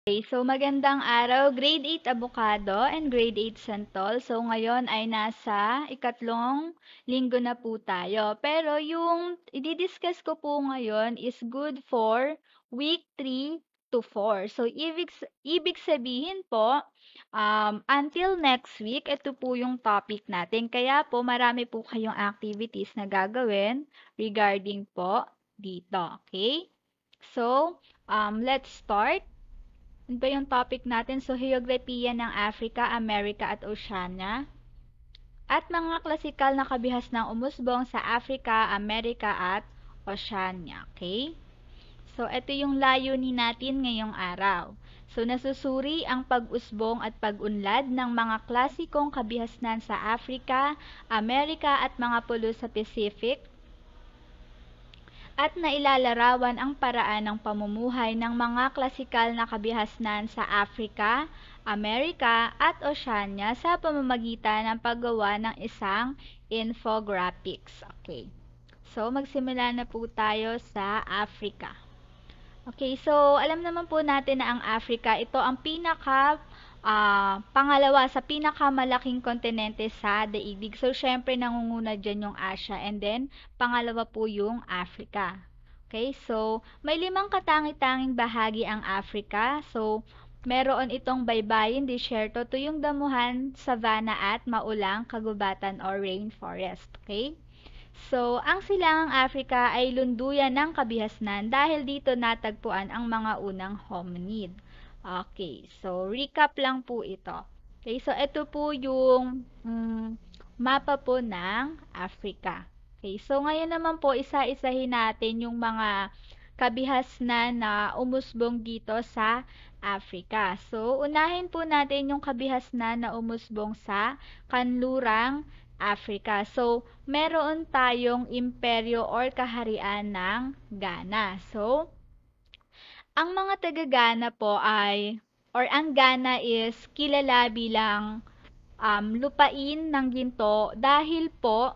Okay, so magandang araw, Grade 8 Abogado and Grade 8 Santol. So ngayon ay nasa ikatlong linggo na po tayo. Pero yung i-discuss ko po ngayon is good for week 3 to 4. So ibig sabihin po, until next week, ito po yung topic natin. Kaya po marami po kayong activities na gagawin regarding po dito. Okay? So, let's start. Ano ba yung topic natin? So, heograpiya ng Africa, America at Oceania. At mga klasikal na kabihas ng umusbong sa Africa, America at Oceania. Okay? So, ito yung layunin natin ngayong araw. So, nasusuri ang pag-usbong at pag-unlad ng mga klasikong kabihasnan sa Africa, Amerika at mga pulo sa Pacific at nailalarawan ang paraan ng pamumuhay ng mga klasikal na kabihasnan sa Africa, Amerika at Oceania sa pamamagitan ng paggawa ng isang infographics. Okay. So, magsimula na po tayo sa Africa. Okay, so alam naman po natin na ang Africa, ito ang pangalawa sa pinakamalaking kontinente sa daigdig. So, syempre nangunguna dyan yung Asia and then pangalawa po yung Africa. Okay, so may 5 katangi-tanging bahagi ang Africa. So, meron itong baybayin, disyerto, tuyong damuhan, savanna at maulang kagubatan or rainforest. Okay? So, ang silangang Africa ay lunduyan ng kabihasnan dahil dito natagpuan ang mga unang hominid. Okay, so recap lang po ito. Okay, so ito po yung mapa po ng Africa. Okay, so ngayon naman po isa-isahin natin yung mga kabihasnan na umusbong dito sa Africa. So, unahin po natin yung kabihasnan na umusbong sa kanlurang Africa. So, meron tayong imperyo or kaharian ng Ghana. So, ang mga taga-Ghana po ay, or ang Ghana is kilala bilang lupain ng ginto dahil po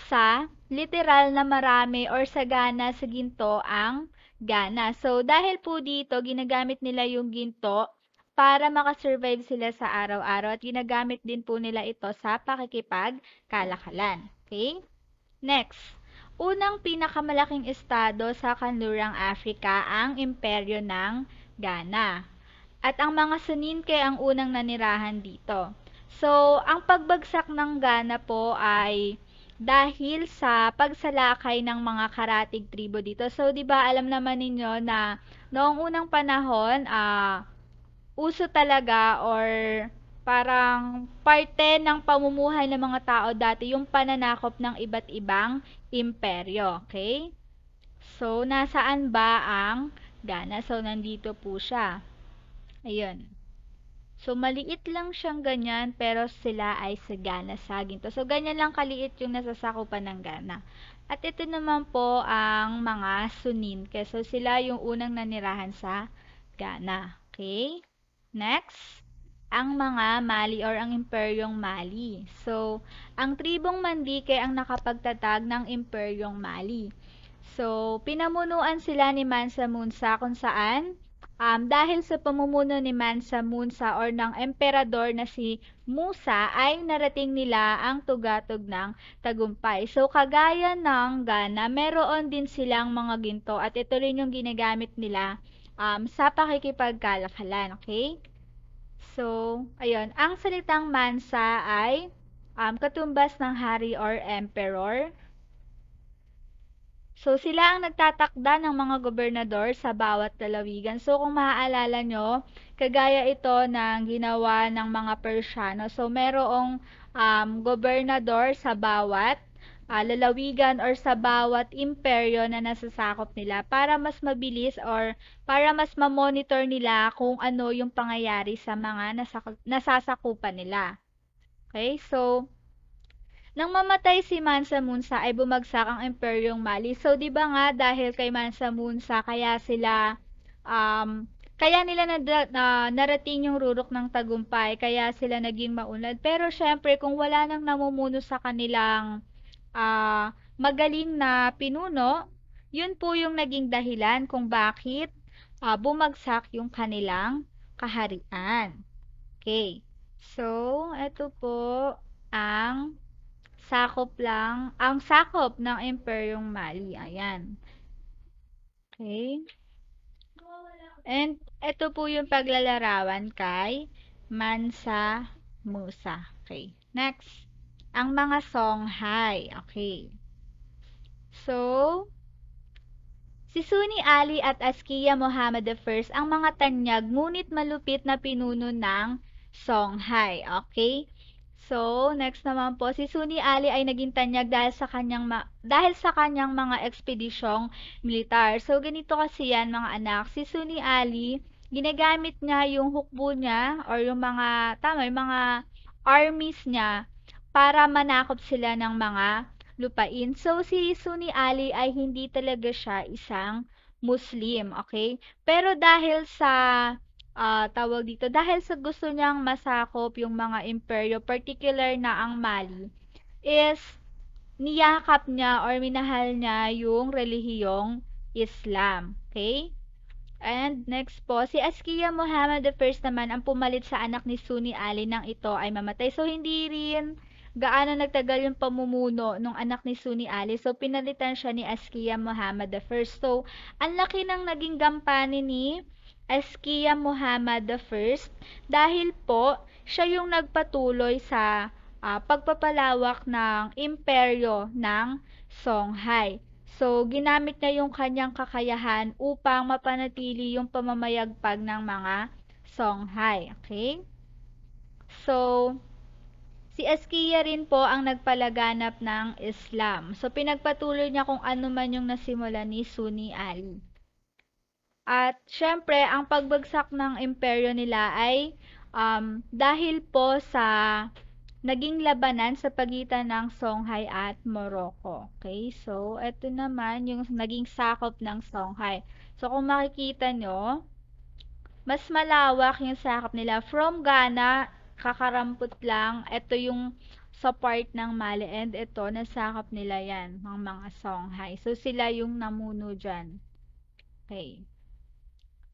sa literal na marami or sagana sa ginto ang Ghana. So, dahil po dito, ginagamit nila yung ginto para makasurvive sila sa araw-araw at ginagamit din po nila ito sa pakikipagkalakalan. Okay? Next, unang pinakamalaking estado sa kanlurang Africa ang imperyo ng Ghana. At ang mga Soninke ang unang nanirahan dito. So, ang pagbagsak ng Ghana po ay dahil sa pagsalakay ng mga karatig tribo dito. So, 'di ba alam naman ninyo na noong unang panahon, uso talaga or parang parte ng pamumuhay ng mga tao dati yung pananakop ng iba't ibang imperyo, okay? So, nasaan ba ang Ghana? So, nandito po siya. Ayun. So, maliit lang siyang ganyan, pero sila ay sa Ghana, sa ginto. So, ganyan lang kaliit yung nasasakupan ng Ghana. At ito naman po ang mga Soninke. So, sila yung unang nanirahan sa Ghana. Okay? Next, ang mga Mali or ang Imperyong Mali. So, ang tribong Mandike ang nakapagtatag ng Imperyong Mali. So, pinamunuan sila ni Mansa Musa kung saan dahil sa pamumuno ni Mansa Musa or ng emperador na si Musa ay narating nila ang tugatog ng tagumpay. So, kagaya ng Ghana, meron din silang mga ginto at ito rin yung ginagamit nila sa pakikipagkalakalan. Okay? So, ayun. Ang salitang Mansa ay katumbas ng hari or emperor. So, sila ang nagtatakda ng mga gobernador sa bawat lalawigan. So, kung maaalala nyo, kagaya ito ng ginawa ng mga Persiano. So, merong gobernador sa bawat lalawigan or sa bawat imperyo na nasasakop nila para mas mabilis or para mas ma-monitor nila kung ano yung pangyayari sa mga nasasakupan nila. Okay? So, nang mamatay si Mansa Musa ay bumagsak ang Imperyong Mali. So, 'di ba nga dahil kay Mansa Musa kaya nila narating yung rurok ng tagumpay, kaya sila naging maunlad. Pero syempre kung wala nang namumuno sa kanilang magaling na pinuno, yun po yung naging dahilan kung bakit bumagsak yung kanilang kaharian. Okay. So, ito po ang sakop ng Imperyong Mali. Ayan. Okay. And ito po yung paglalarawan kay Mansa Musa. Okay. Next, ang mga Songhai. Okay. So, si Suni Ali at Askia Muhammad I ang mga tanyag ngunit malupit na pinuno ng Songhai. Okay? So, next naman po, si Suni Ali ay naging tanyag dahil sa kanyang mga ekspedisyong militar. So, ganito kasi yan mga anak. Si Suni Ali, ginagamit niya yung hukbo niya or yung mga armies niya para manakop sila ng mga lupain. So, si Suni Ali ay hindi talaga siya isang Muslim, okay? Pero dahil sa tawag dito, dahil sa gusto niyang masakop yung mga imperyo, particular na ang Mali, is niyakap niya or minahal niya yung relihiyong Islam. Okay? And next po, si Askia Muhammad I naman ang pumalit sa anak ni Suni Ali nang ito ay mamatay. So, hindi rin gaano nagtagal yung pamumuno ng anak ni Suni Ali. So, pinalitan siya ni Askia Muhammad I. So, ang laki ng naging gampanin ni Askia Muhammad I dahil po siya yung nagpatuloy sa pagpapalawak ng imperyo ng Songhai. So, ginamit niya yung kanyang kakayahan upang mapanatili yung pamamayagpag ng mga Songhai. Okay? So, si Askia rin po ang nagpalaganap ng Islam. So, pinagpatuloy niya kung ano man yung nasimula ni Suni Ali. At syempre, ang pagbagsak ng imperyo nila ay dahil po sa naging labanan sa pagitan ng Songhai at Morocco. Okay? So, ito naman yung naging sakop ng Songhai. So, kung makikita nyo, mas malawak yung sakop nila. From Ghana, kakarampot lang. Ito yung sa part ng Mali. And ito, nasakop nila yan, ng mga Songhai. So, sila yung namuno dyan. Okay.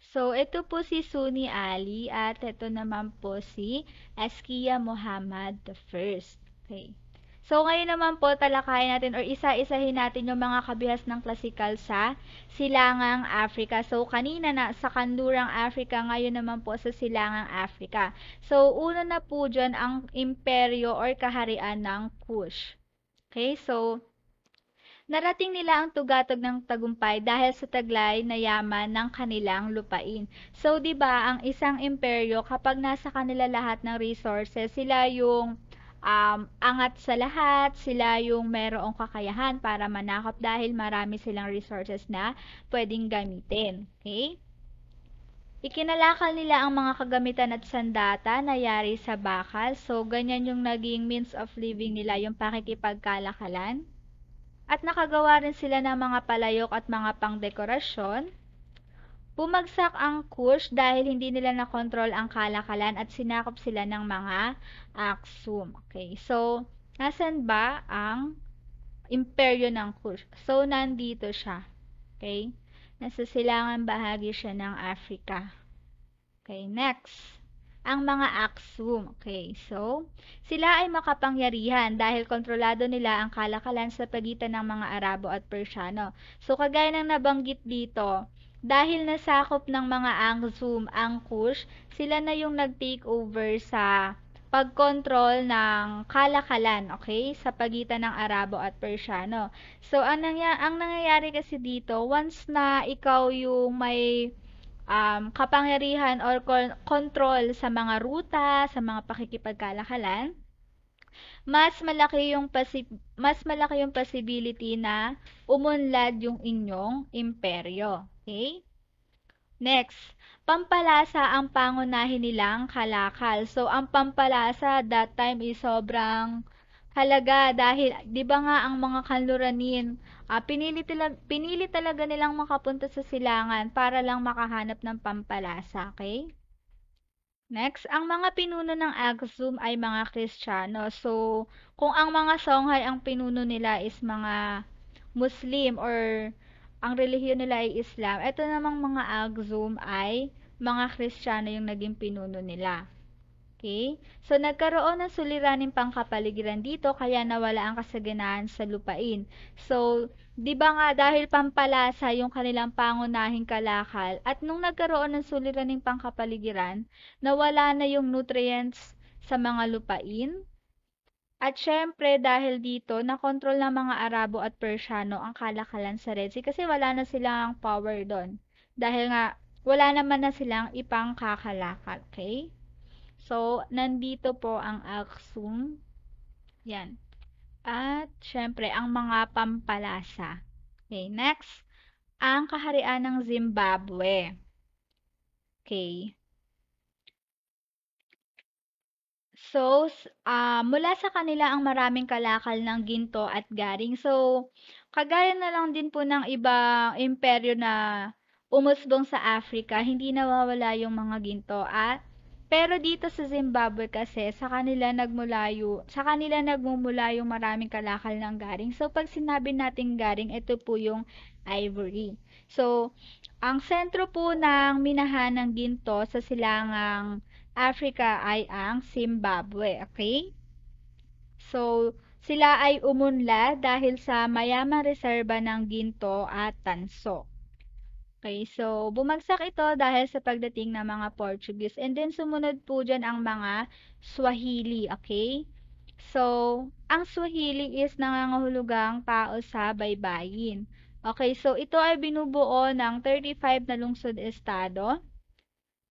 So, ito po si Suni Ali at ito naman po si Askia Muhammad I. Okay. So, ngayon naman po talakayin natin or isa-isahin natin yung mga kabihas ng klasikal sa Silangang Africa. So, kanina na sa Kanlurang Africa, ngayon naman po sa Silangang Africa. So, una na po dyan ang imperyo or kaharian ng Kush. Okay, so narating nila ang tugatog ng tagumpay dahil sa taglay na yaman ng kanilang lupain. So, 'di ba, ang isang imperyo kapag nasa kanila lahat ng resources, sila yung angat sa lahat, sila yung merong kakayahan para manakop dahil marami silang resources na pwedeng gamitin. Okay? Ikinalakal nila ang mga kagamitan at sandata na yari sa bakal. So, ganyan yung naging means of living nila, yung pakikipagkalakalan. At nakagawa rin sila ng mga palayok at mga pangdekorasyon. Bumagsak ang Kush dahil hindi nila nakontrol ang kalakalan at sinakop sila ng mga Aksum. Okay, so, nasan ba ang imperyo ng Kush? So, nandito siya. Okay, nasa silangan bahagi siya ng Africa. Okay, next ang mga Aksum. Okay, so, sila ay makapangyarihan dahil kontrolado nila ang kalakalan sa pagitan ng mga Arabo at Persiano. So, kagaya ng nabanggit dito, dahil nasakop ng mga Aksum ang Kush, sila na yung nag-take over sa pagkontrol ng kalakalan, okay, sa pagitan ng Arabo at Persiano. So, ang nangyayari kasi dito, once na ikaw yung may kapangyarihan or control sa mga ruta, sa mga pakikipagkalakalan, mas malaki yung possibility na umunlad yung inyong imperyo. Okay? Next, pampalasa ang pangunahin nilang kalakal. So, ang pampalasa that time is sobrang halaga dahil 'di ba nga ang mga kanluranin pinili talaga nilang makapunta sa silangan para lang makahanap ng pampalasa, okay? Next, ang mga pinuno ng Aksum ay mga Kristiyano. So, kung ang mga Songhai ang pinuno nila is mga Muslim or ang relihiyon nila ay Islam, ito namang mga Aksum ay mga Kristiyano yung naging pinuno nila. Okay? So, nagkaroon ng suliraning pangkapaligiran dito kaya nawala ang kasaganahan sa lupain. So, di ba nga dahil pampalasa yung kanilang pangunahing kalakal at nung nagkaroon ng suliraning pangkapaligiran, nawala na yung nutrients sa mga lupain. At syempre dahil dito, nakontrol ng mga Arabo at Persiano ang kalakalan sa Red Sea kasi wala na silang power doon. Dahil nga, wala naman na silang ipangkakalakal. Okay? So, nandito po ang Aksum. Yan. At, syempre, ang mga pampalasa. Okay, next. Ang kaharian ng Zimbabwe. Okay. So, mula sa kanila ang maraming kalakal ng ginto at garing. So, kagaya na lang din po ng ibang imperyo na umusbong sa Africa, hindi nawawala yung mga ginto at pero dito sa Zimbabwe kasi sa kanila nagmumula yung maraming kalakal ng garing. So, pag sinabi nating garing, ito po yung ivory. So, ang sentro po ng minahan ng ginto sa silangang Africa ay ang Zimbabwe, okay? So, sila ay umunlad dahil sa mayamang reserba ng ginto at tanso. Okay, so bumagsak ito dahil sa pagdating ng mga Portuguese and then sumunod po dyan ang mga Swahili, okay? So, ang Swahili is nangangahulugang tao sa baybayin. Okay, so ito ay binubuo ng 35 na lungsod-estado.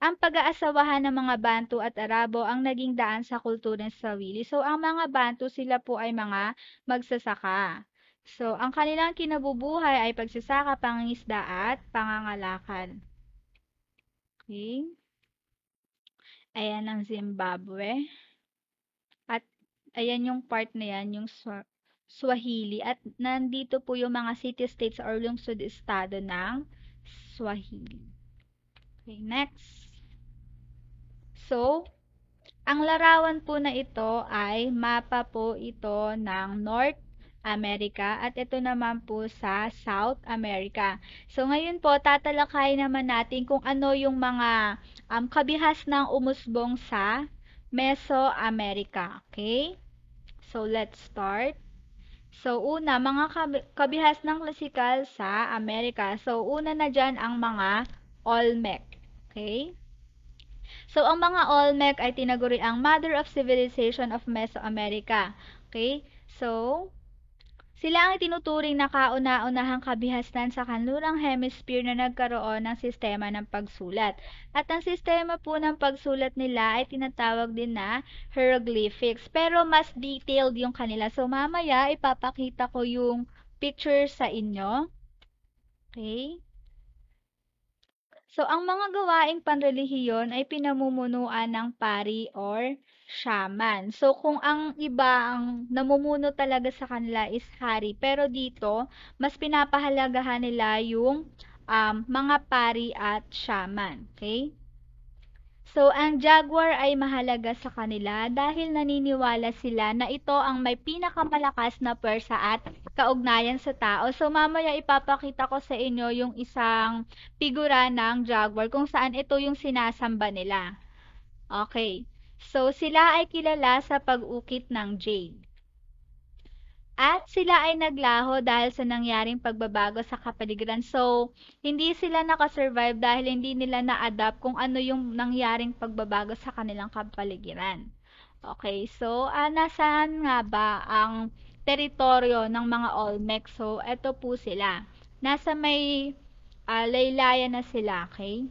Ang pag-aasawahan ng mga Bantu at Arabo ang naging daan sa kultura ng Swahili. So, ang mga Bantu sila po ay mga magsasaka. So, ang kanilang kinabubuhay ay pagsasaka, pangingisda at pangangalakal. Okay? Ayan ang Zimbabwe. At ayan yung part na yan, yung Swahili. At nandito po yung mga city-states or lungsod-estado ng Swahili. Okay, next. So, ang larawan po na ito ay mapa po ito ng North America at ito naman po sa South America. So ngayon po tatalakay naman natin kung ano yung mga kabihas ng umusbong sa Mesoamerica. Okay? So let's start. So una, mga kabihas ng klasikal sa Amerika. So una na dyan ang mga Olmec. Okay? So, ang mga Olmec ay tinaguri ang Mother of Civilization of Mesoamerica. Okay? So, sila ang tinuturing na kauna-unahang kabihasnan sa kanlurang hemisphere na nagkaroon ng sistema ng pagsulat. At ang sistema po ng pagsulat nila ay tinatawag din na hieroglyphics. Pero mas detailed yung kanila. So, mamaya ipapakita ko yung picture sa inyo. Okay? So, ang mga gawaing panrelihiyon ay pinamumunuan ng pari or shaman. So, kung ang iba ang namumuno talaga sa kanila is hari, pero dito, mas pinapahalagahan nila yung mga pari at shaman. Okay? So, ang jaguar ay mahalaga sa kanila dahil naniniwala sila na ito ang may pinakamalakas na pwersa at kaugnayan sa tao. So, mamaya ipapakita ko sa inyo yung isang figura ng jaguar kung saan ito yung sinasamba nila. Okay. So, sila ay kilala sa pag-ukit ng jade. At sila ay naglaho dahil sa nangyaring pagbabago sa kapaligiran. So, hindi sila nakasurvive dahil hindi nila na-adapt kung ano yung nangyaring pagbabago sa kanilang kapaligiran. Okay, so nasaan nga ba ang teritoryo ng mga Olmec? So, eto po sila. Nasa may laylayan na sila, okay?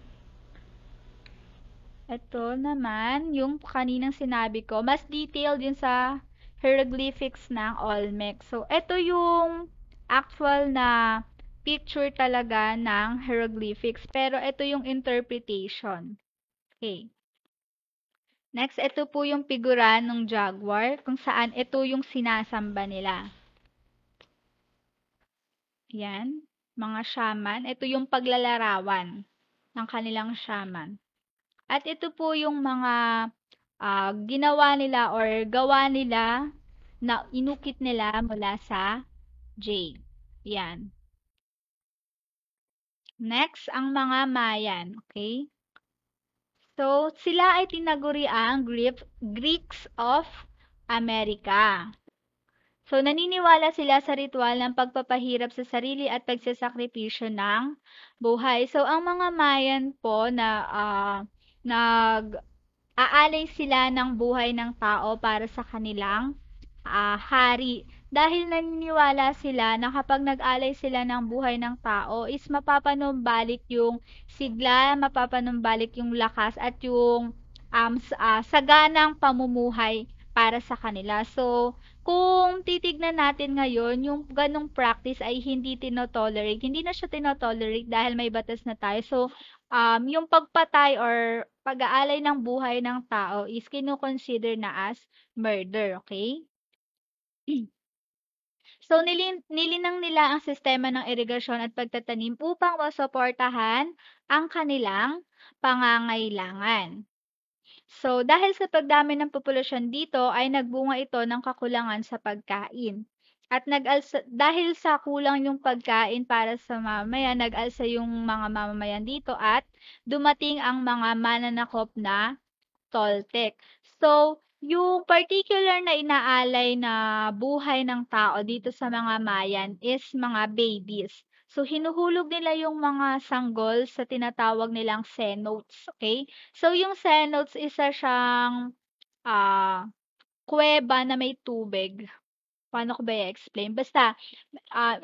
Ito naman, yung kaninang sinabi ko, mas detailed yun sa hieroglyphics ng Olmec. So, ito yung actual na picture talaga ng hieroglyphics. Pero ito yung interpretation. Okay. Next, ito po yung figura ng jaguar kung saan ito yung sinasamba nila. Yan, mga shaman. Ito yung paglalarawan ng kanilang shaman. At ito po yung mga ginawa nila or gawa nila na inukit nila mula sa jade. Yan. Next, ang mga Mayan. Okay? So, sila ay tinaguri ang Greeks of America. So, naniniwala sila sa ritual ng pagpapahirap sa sarili at pagsasakripisyo ng buhay. So, ang mga Mayan po na nag-aalay sila ng buhay ng tao para sa kanilang hari. Dahil naniniwala sila na kapag nag-alay sila ng buhay ng tao is mapapanumbalik yung sigla, mapapanumbalik yung lakas at yung saganang pamumuhay para sa kanila. So, kung titignan natin ngayon, yung ganong practice ay hindi tinotolerate. Hindi na siya tinotolerate dahil may batas na tayo. So, yung pagpatay or pag-aalay ng buhay ng tao is kinukonsider na as murder, okay? So, nilinang nila ang sistema ng irigasyon at pagtatanim upang masuportahan ang kanilang pangangailangan. So, dahil sa pagdami ng populasyon dito ay nagbunga ito ng kakulangan sa pagkain. At dahil sa kulang yung pagkain para sa mamamayan, nag-alsa yung mga mamamayan dito at dumating ang mga mananakop na Toltec. So, yung particular na inaalay na buhay ng tao dito sa mga Mayan is mga babies. So, hinuhulog nila yung mga sanggol sa tinatawag nilang cenotes, okay? So, yung cenotes, isa siyang kuweba na may tubig. Paano ko ba i-explain? Basta,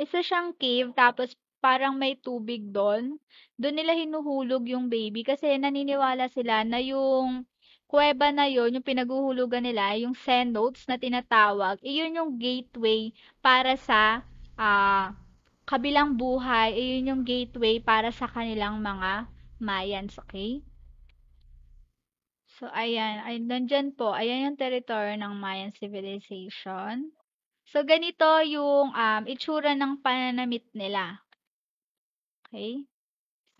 isa siyang cave, tapos parang may tubig doon. Doon nila hinuhulog yung baby kasi naniniwala sila na yung kuweba na yon, yung pinaguhulugan nila, yung cenotes na tinatawag, iyon yung gateway para sa kabilang buhay, iyon yung gateway para sa kanilang mga Mayans, okay? So, ayan, ay, nandyan po, ayan yung territory ng Mayan civilization. So, ganito yung itsura ng pananamit nila. Okay?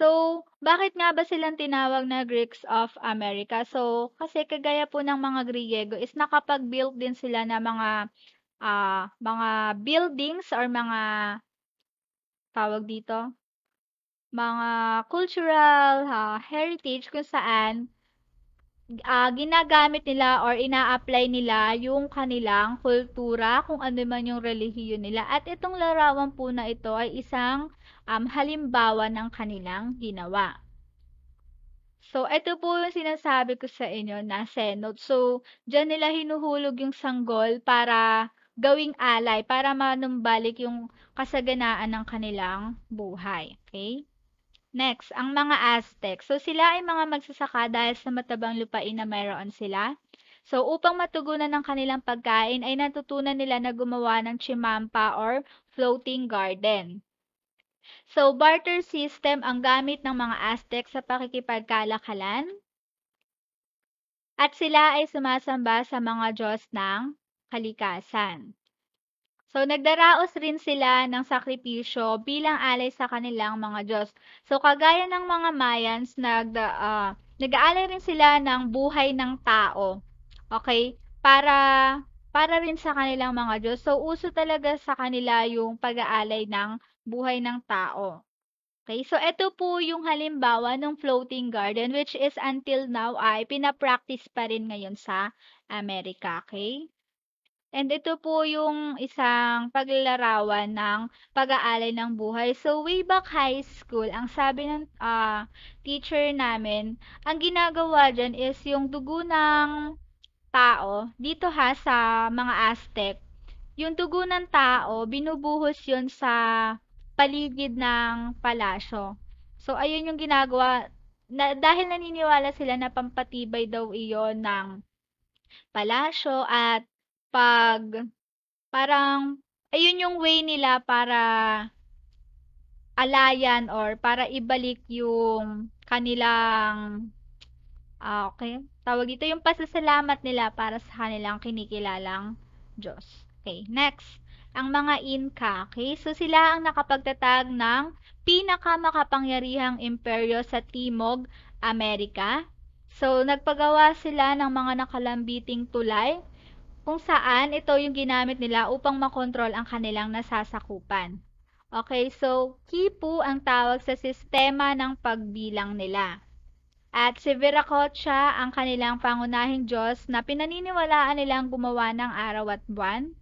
So, bakit nga ba silang tinawag na Greeks of America? So, kasi kagaya po ng mga Griego is nakapag-build din sila ng mga buildings or mga tawag dito, mga cultural heritage kung saan ginagamit nila or ina-apply nila yung kanilang kultura, kung ano man yung relihiyon nila. At itong larawan po na ito ay isang halimbawa ng kanilang ginawa. So, ito po yung sinasabi ko sa inyo na cenote. So, dyan nila hinuhulog yung sanggol para gawing alay, para manumbalik yung kasaganaan ng kanilang buhay. Okay? Next, ang mga Aztec. So, sila ay mga magsasaka dahil sa matabang lupain na mayroon sila. So, upang matugunan ng kanilang pagkain, ay natutunan nila na gumawa ng chimampa or floating garden. So, barter system ang gamit ng mga Aztec sa pakikipagkalakalan. At sila ay sumasamba sa mga Diyos ng kalikasan. So, nagdaraos rin sila ng sakripisyo bilang alay sa kanilang mga Diyos. So, kagaya ng mga Mayans, nag-aalay rin sila ng buhay ng tao. Okay? Para rin sa kanilang mga Diyos. So, uso talaga sa kanila yung pag-aalay ng buhay ng tao. Okay? So, ito po yung halimbawa ng floating garden which is until now ay pinapractice pa rin ngayon sa Amerika. Okay? And ito po yung isang paglalarawan ng pag-aalay ng buhay. So, way back high school, ang sabi ng teacher namin, ang ginagawa dyan is yung dugo ng tao, dito sa mga Aztec, yung dugo ng tao, binubuhos yun sa paligid ng palasyo. So, ayun yung ginagawa, dahil naniniwala sila na pampatibay daw iyon ng palasyo at pag parang ayun yung way nila para alayan or para ibalik yung kanilang okay, tawag dito yung pasasalamat nila para sa kanilang kinikilalang Diyos. Okay, next, ang mga Inca. Okay, so sila ang nakapagtatag ng pinakamakapangyarihang imperyo sa Timog Amerika. So, nagpagawa sila ng mga nakalambiting tulay kung saan ito yung ginamit nila upang makontrol ang kanilang nasasakupan. Okay, so Kipu ang tawag sa sistema ng pagbilang nila. At si Viracocha ang kanilang pangunahing Diyos na pinaniniwalaan nilang gumawa ng araw at buwan.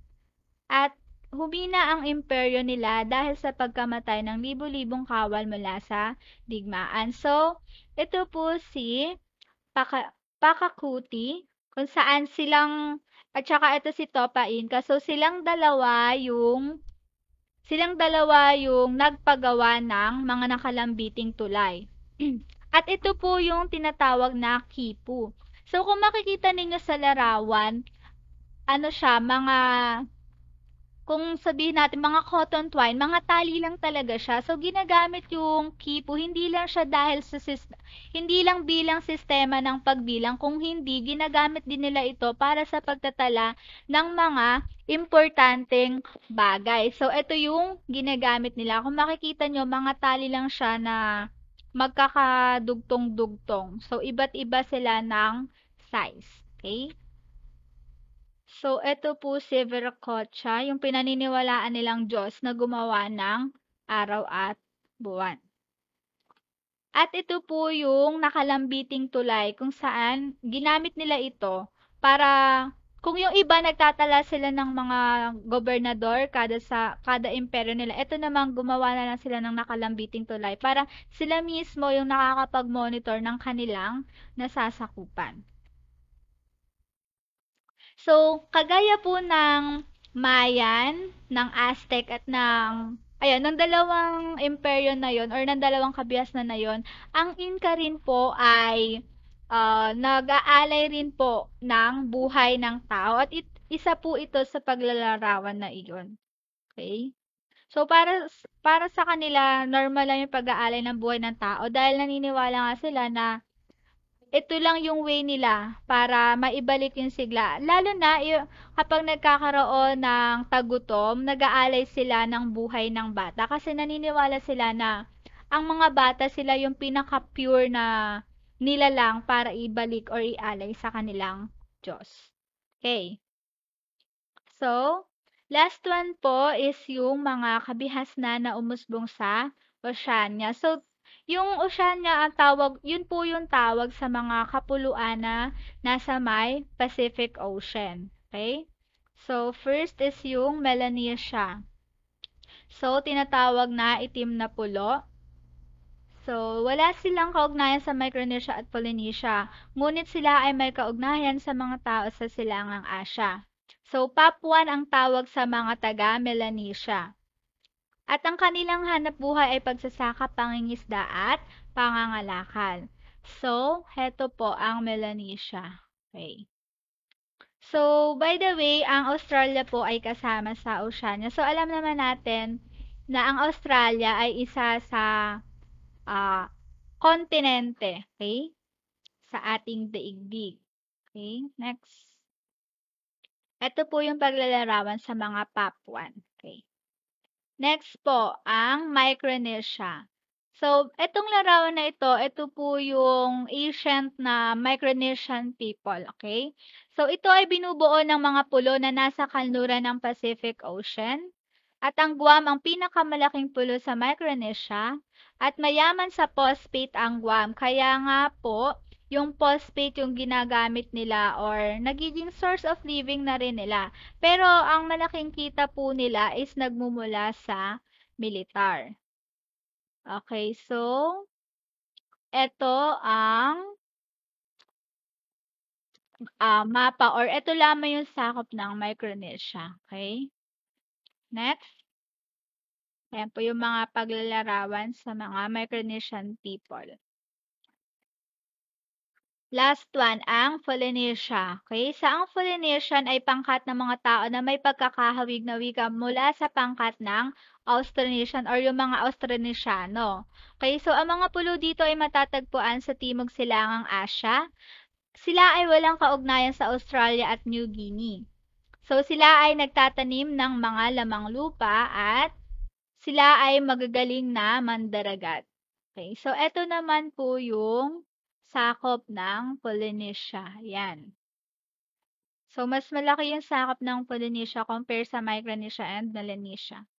At humina ang imperyo nila dahil sa pagkamatay ng libu-libong kawal mula sa digmaan. So, ito po si Pakakuti, kung saan silang, at saka ito si Topa Inca. So, silang dalawa yung nagpagawa ng mga nakalambiting tulay. At ito po yung tinatawag na kipu. So, kung makikita ninyo sa larawan, ano siya, kung sabihin natin mga cotton twine, mga tali lang talaga siya. So, ginagamit yung kipu, hindi lang siya dahil hindi lang bilang sistema ng pagbilang, kung hindi, ginagamit din nila ito para sa pagtatala ng mga importanteng bagay. So, ito yung ginagamit nila. Kung makikita nyo, mga tali lang siya na magkakadugtong-dugtong. So, iba't iba sila ng size. Okay? So, eto po si Viracocha, yung pinaniniwalaan nilang Diyos na gumawa ng araw at buwan. At ito po yung nakalambiting tulay kung saan ginamit nila ito para kung yung iba nagtatala sila ng mga gobernador kada imperyo nila, ito namang gumawa na lang sila ng nakalambiting tulay para sila mismo yung nakakapag-monitor ng kanilang nasasakupan. So, kagaya po ng Mayan, ng Aztec at ng dalawang imperyo na yon or ng dalawang kabihasnan na yon, ang Inca rin po ay nag-aalay rin po ng buhay ng tao at isa po ito sa paglalarawan na iyon. Okay? So, para sa kanila, normal lang yung pag-aalay ng buhay ng tao dahil naniniwala nga sila na ito lang yung way nila para maibalik yung sigla. Lalo na kapag nagkakaroon ng tagutom, nag-aalay sila ng buhay ng bata kasi naniniwala sila na ang mga bata sila yung pinaka-pure na nilalang para ibalik or ialay sa kanilang Diyos. Okay. So, last one po is yung mga kabihasnan na umusbong sa Oceania. So, yung Oceania ang tawag, yun po yung tawag sa mga kapuluan na nasa may Pacific Ocean. Okay? So, first is yung Melanesia. So, tinatawag na itim na pulo. So, wala silang kaugnayan sa Micronesia at Polynesia, ngunit sila ay may kaugnayan sa mga tao sa Silangang Asya. So, Papuan ang tawag sa mga taga-Melanesia. At ang kanilang hanapbuhay ay pagsasaka, pangingisda at pangangalakal. So, heto po ang Melanesia. Okay. So, by the way, ang Australia po ay kasama sa Oceania. So, alam naman natin na ang Australia ay isa sa kontinente, okay? Sa ating daigdig. Okay, next. Ito po yung paglalarawan sa mga Papuan. Okay. Next po, ang Micronesia. So, itong larawan na ito po yung ancient na Micronesian people, okay? So, ito ay binubuo ng mga pulo na nasa kanluran ng Pacific Ocean. At ang Guam ang pinakamalaking pulo sa Micronesia. At mayaman sa phosphate ang Guam. Kaya nga po, yung phosphate yung ginagamit nila or nagiging source of living na rin nila. Pero ang malaking kita po nila is nagmumula sa militar. Okay, so ito ang mapa or ito lamang yung sakop ng Micronesia. Okay? Next. Ayan po yung mga paglalarawan sa mga Micronesian people. Last one, ang Polynesia. Okay? Sa ang Polynesian ay pangkat ng mga tao na may pagkakahawig na wika mula sa pangkat ng Austronesian or yung mga Austronesiano. Okay? So, ang mga pulo dito ay matatagpuan sa Timog Silangang Asya. Sila ay walang kaugnayan sa Australia at New Guinea. So, sila ay nagtatanim ng mga lamang lupa at sila ay magagaling na mandaragat. Okay, so eto naman po yung sakop ng Polynesia. Yan. So, mas malaki yung sakop ng Polynesia compare sa Micronesia and Melanesia.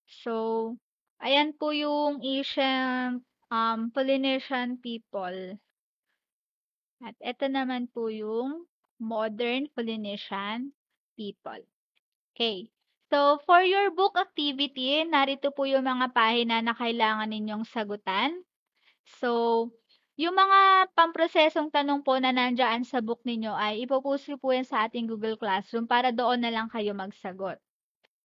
So, ayan po yung ancient Polynesian people. At ito naman po yung modern Polynesian people. Okay. So, for your book activity, narito po yung mga pahina na kailangan ninyong sagutan. So, yung mga pamprosesong tanong po na nandiyan sa book ninyo ay ipopost ko po yan sa ating Google Classroom para doon na lang kayo magsagot.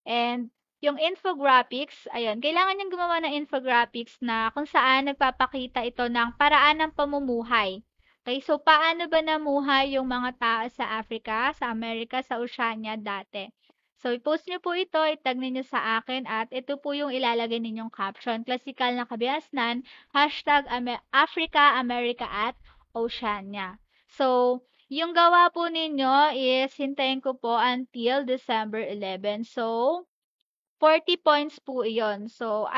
And yung infographics, ayun, kailangan niyang gumawa ng infographics na kung saan nagpapakita ito ng paraan ng pamumuhay. Okay, so paano ba namuhay yung mga tao sa Africa, sa Amerika, sa Oceania dati? So, i-post niyo po ito, itag ninyo sa akin, at ito po yung ilalagay ninyong caption. Klasikal na kabiasnan, hashtag Africa, America, at Oceania. So, yung gawa po ninyo is hintayin ko po until December 11. So, 40 points po iyon. So,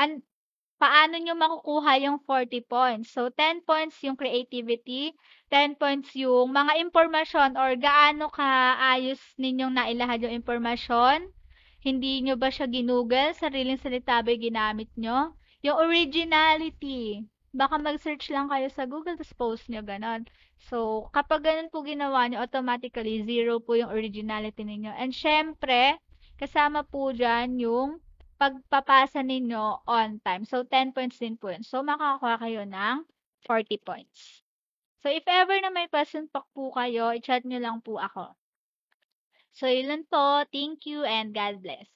paano nyo makukuha yung 40 points? So, 10 points yung creativity, 10 points yung mga impormasyon or gaano kaayos ninyong nailahad yung impormasyon. Hindi nyo ba siya ginugol? Sariling salita ba yung ginamit nyo? Yung originality. Baka mag-search lang kayo sa Google tapos post nyo, ganon. So, kapag ganun po ginawa nyo, automatically, 0 po yung originality ninyo. And syempre, kasama po dyan yung pagpapasa ninyo on time. So, 10 points din po yun. So, makakakuha kayo ng 40 points. So, if ever na may question pa po kayo, i-chat nyo lang po ako. So, yun lang po. Thank you and God bless.